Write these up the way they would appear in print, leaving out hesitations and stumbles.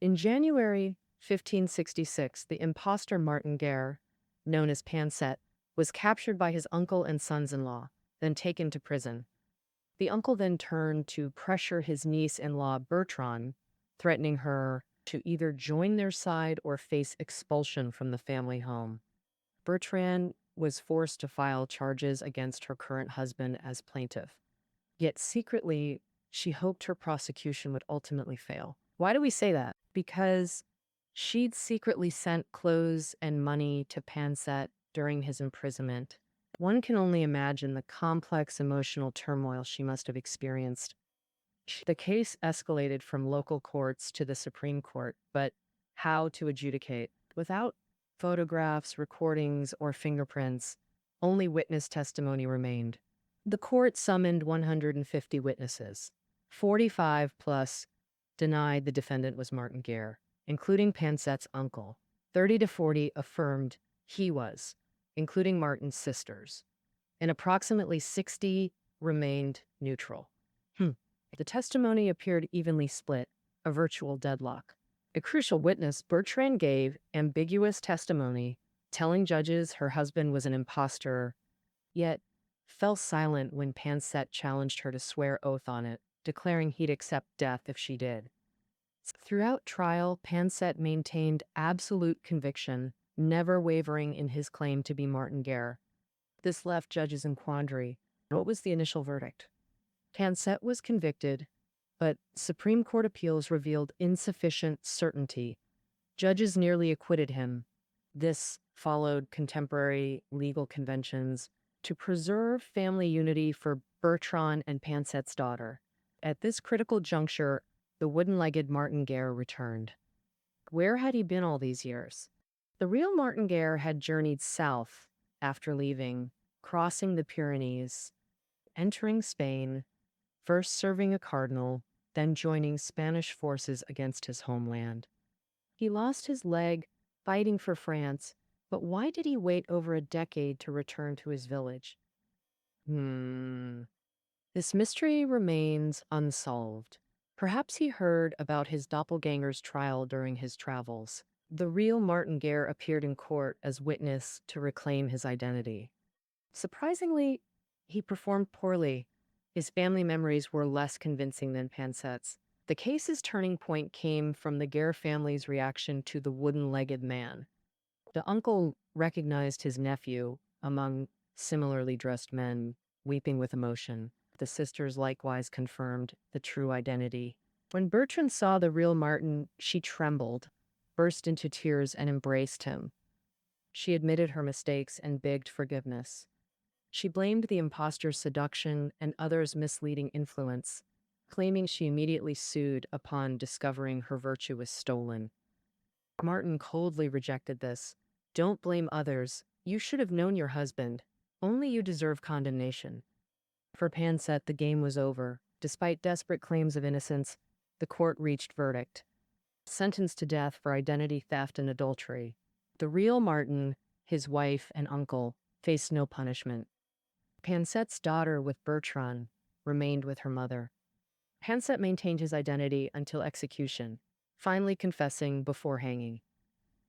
In January 1566, the imposter Martin Guerre, known as Pansette, was captured by his uncle and sons-in-law, then taken to prison. The uncle then turned to pressure his niece-in-law Bertrand, threatening her to either join their side or face expulsion from the family home. Bertrand was forced to file charges against her current husband as plaintiff. Yet secretly, she hoped her prosecution would ultimately fail. Why do we say that? Because she'd secretly sent clothes and money to Pansette during his imprisonment. One can only imagine the complex emotional turmoil she must have experienced. The case escalated from local courts to the Supreme Court, but how to adjudicate? Without photographs, recordings, or fingerprints, only witness testimony remained. The court summoned 150 witnesses. 45 plus denied the defendant was Martin Guerre, including Pansette's uncle. 30 to 40 affirmed he was, including Martin's sisters. And approximately 60 remained neutral. The testimony appeared evenly split, a virtual deadlock. A crucial witness, Bertrand, gave ambiguous testimony, telling judges her husband was an imposter, yet fell silent when Pansette challenged her to swear oath on it, declaring he'd accept death if she did. Throughout trial, Pansette maintained absolute conviction, never wavering in his claim to be Martin Guerre. This left judges in quandary. What was the initial verdict? Pansette was convicted, but Supreme Court appeals revealed insufficient certainty. Judges nearly acquitted him. This followed contemporary legal conventions to preserve family unity for Bertrand and Pansette's daughter. At this critical juncture, the wooden-legged Martin Guerre returned. Where had he been all these years? The real Martin Guerre had journeyed south after leaving, crossing the Pyrenees, entering Spain, first serving a cardinal, then joining Spanish forces against his homeland. He lost his leg fighting for France, but why did he wait over a decade to return to his village? This mystery remains unsolved. Perhaps he heard about his doppelganger's trial during his travels. The real Martin Guerre appeared in court as witness to reclaim his identity. Surprisingly, he performed poorly. His family memories were less convincing than Pansette's. The case's turning point came from the Guerre family's reaction to the wooden-legged man. The uncle recognized his nephew among similarly dressed men, weeping with emotion. The sisters likewise confirmed the true identity. When Bertrand saw the real Martin, she trembled, burst into tears, and embraced him. She admitted her mistakes and begged forgiveness. She blamed the imposter's seduction and others' misleading influence, claiming she immediately sued upon discovering her virtue was stolen. Martin coldly rejected this. "Don't blame others. You should have known your husband. Only you deserve condemnation." For Pansette, the game was over. Despite desperate claims of innocence, the court reached verdict. Sentenced to death for identity theft and adultery. The real Martin, his wife, and uncle faced no punishment. Pansette's daughter with Bertrand remained with her mother. Pansette maintained his identity until execution, finally confessing before hanging.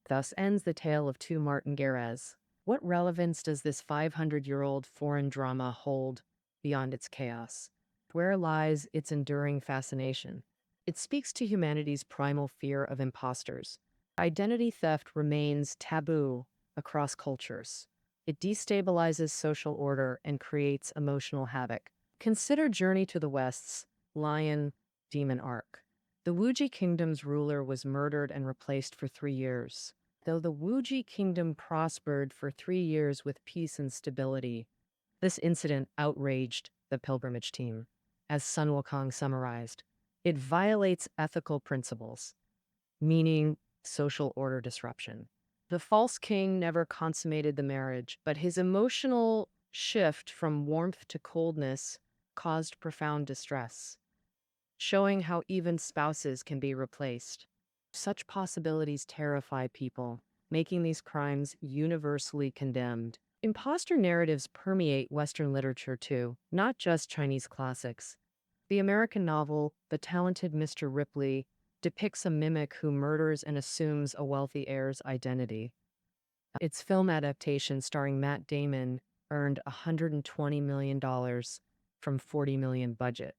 Thus ends the tale of two Martin Guerres. What relevance does this 500-year-old foreign drama hold beyond its chaos? Where lies its enduring fascination? It speaks to humanity's primal fear of imposters. Identity theft remains taboo across cultures. It destabilizes social order and creates emotional havoc. Consider Journey to the West's Lion Demon arc. The Wuji Kingdom's ruler was murdered and replaced for 3 years. Though the Wuji Kingdom prospered for 3 years with peace and stability, this incident outraged the pilgrimage team. As Sun Wukong summarized, it violates ethical principles, meaning social order disruption. The false king never consummated the marriage, but his emotional shift from warmth to coldness caused profound distress, showing how even spouses can be replaced. Such possibilities terrify people, making these crimes universally condemned. Imposter narratives permeate Western literature too, not just Chinese classics. The American novel, The Talented Mr. Ripley, depicts a mimic who murders and assumes a wealthy heir's identity. Its film adaptation starring Matt Damon earned $120 million from $40 million budget,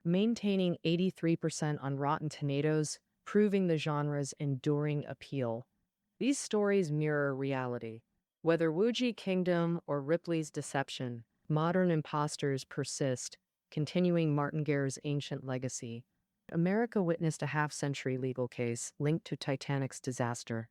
maintaining 83% on Rotten Tomatoes, proving the genre's enduring appeal. These stories mirror reality. Whether Wuji Kingdom or Ripley's Deception, modern imposters persist, continuing Martin Guerre's ancient legacy. America witnessed a half-century legal case linked to Titanic's disaster.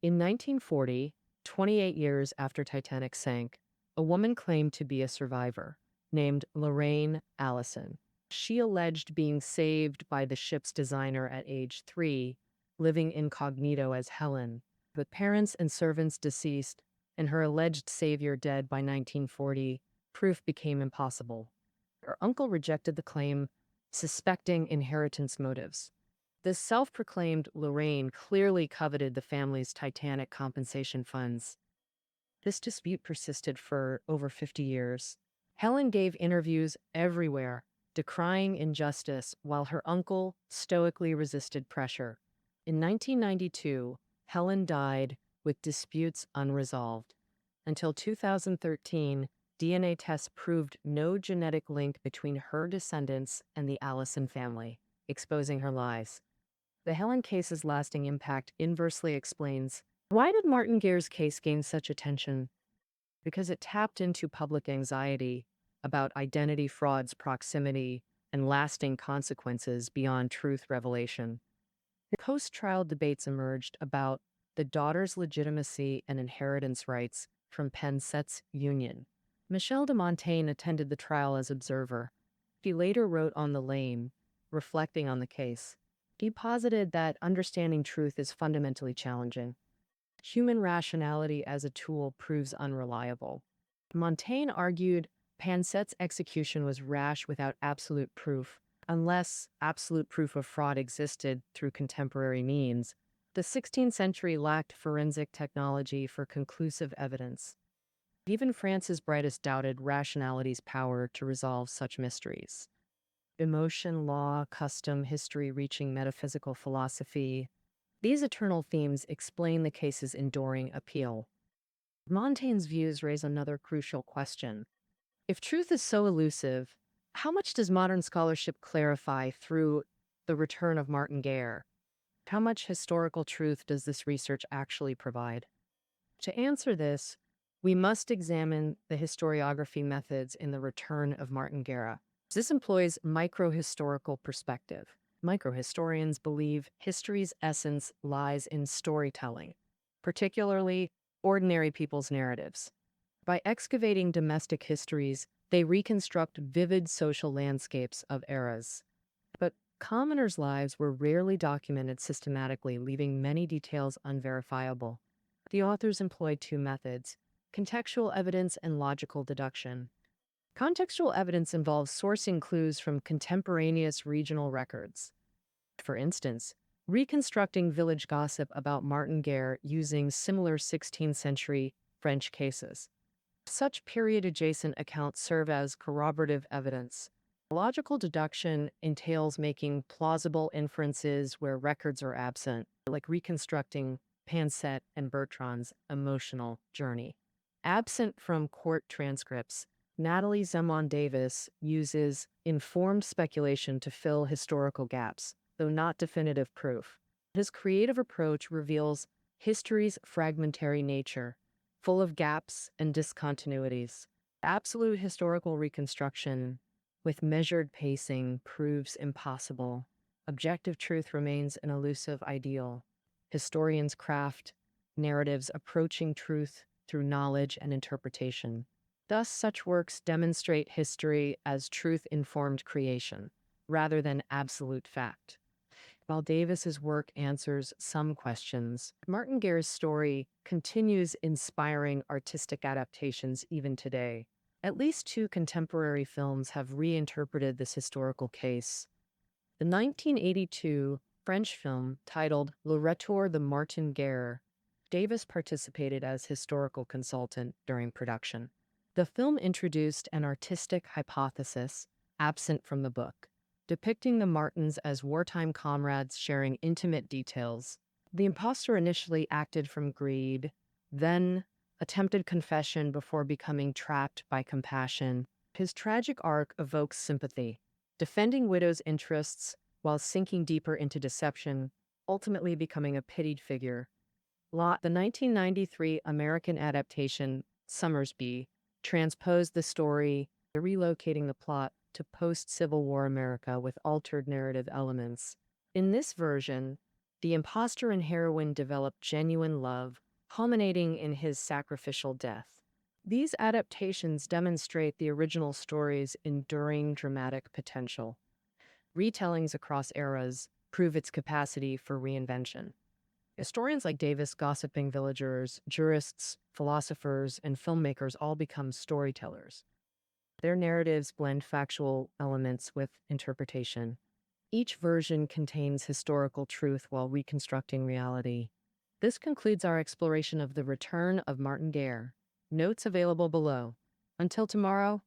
In 1940, 28 years after Titanic sank, a woman claimed to be a survivor, named Lorraine Allison. She alleged being saved by the ship's designer at age 3, living incognito as Helen. With parents and servants deceased and her alleged savior dead by 1940, proof became impossible. Her uncle rejected the claim, suspecting inheritance motives. The self-proclaimed Lorraine clearly coveted the family's Titanic compensation funds. This dispute persisted for over 50 years. Helen gave interviews everywhere, decrying injustice, while her uncle stoically resisted pressure. In 1992, Helen died with disputes unresolved. Until 2013, DNA tests proved no genetic link between her descendants and the Allison family, exposing her lies. The Helen case's lasting impact inversely explains why did Martin Guerre's case gain such attention? Because it tapped into public anxiety about identity fraud's proximity and lasting consequences beyond truth revelation. Post-trial debates emerged about the daughter's legitimacy and inheritance rights from Penset's union. Michel de Montaigne attended the trial as observer. He later wrote on the Lame, reflecting on the case. He posited that understanding truth is fundamentally challenging. Human rationality as a tool proves unreliable. Montaigne argued Penset's execution was rash without absolute proof. Unless absolute proof of fraud existed through contemporary means, the 16th century lacked forensic technology for conclusive evidence. Even France's brightest doubted rationality's power to resolve such mysteries. Emotion, law, custom, history reaching metaphysical philosophy. These eternal themes explain the case's enduring appeal. Montaigne's views raise another crucial question. If truth is so elusive, how much does modern scholarship clarify through the Return of Martin Guerre? How much historical truth does this research actually provide? To answer this, we must examine the historiography methods in the Return of Martin Guerre. This employs microhistorical perspective. Microhistorians believe history's essence lies in storytelling, particularly ordinary people's narratives. By excavating domestic histories, they reconstruct vivid social landscapes of eras. But commoners' lives were rarely documented systematically, leaving many details unverifiable. The authors employed two methods: contextual evidence and logical deduction. Contextual evidence involves sourcing clues from contemporaneous regional records. For instance, reconstructing village gossip about Martin Guerre using similar 16th century French cases. Such period-adjacent accounts serve as corroborative evidence. Logical deduction entails making plausible inferences where records are absent, like reconstructing Penset and Bertrand's emotional journey. Absent from court transcripts, Natalie Zemon Davis uses informed speculation to fill historical gaps, though not definitive proof. His creative approach reveals history's fragmentary nature, full of gaps and discontinuities. Absolute historical reconstruction, with measured pacing, proves impossible. Objective truth remains an elusive ideal. Historians craft narratives approaching truth through knowledge and interpretation. Thus, such works demonstrate history as truth-informed creation, rather than absolute fact. While Davis's work answers some questions, Martin Guerre's story continues inspiring artistic adaptations even today. At least two contemporary films have reinterpreted this historical case. The 1982 French film titled Le Retour de Martin Guerre, Davis participated as historical consultant during production. The film introduced an artistic hypothesis absent from the book. depicting the Martins as wartime comrades sharing intimate details. The imposter initially acted from greed, then attempted confession before becoming trapped by compassion. His tragic arc evokes sympathy, defending Widow's interests while sinking deeper into deception, ultimately becoming a pitied figure. The 1993 American adaptation, Summersby, transposed the story, relocating the plot to post-Civil War America with altered narrative elements. In this version, the imposter and heroine develop genuine love, culminating in his sacrificial death. These adaptations demonstrate the original story's enduring dramatic potential. Retellings across eras prove its capacity for reinvention. Historians like Davis gossiping villagers, jurists, philosophers, and filmmakers all become storytellers. Their narratives blend factual elements with interpretation. Each version contains historical truth while reconstructing reality. This concludes our exploration of the Return of Martin Guerre. Notes available below. Until tomorrow,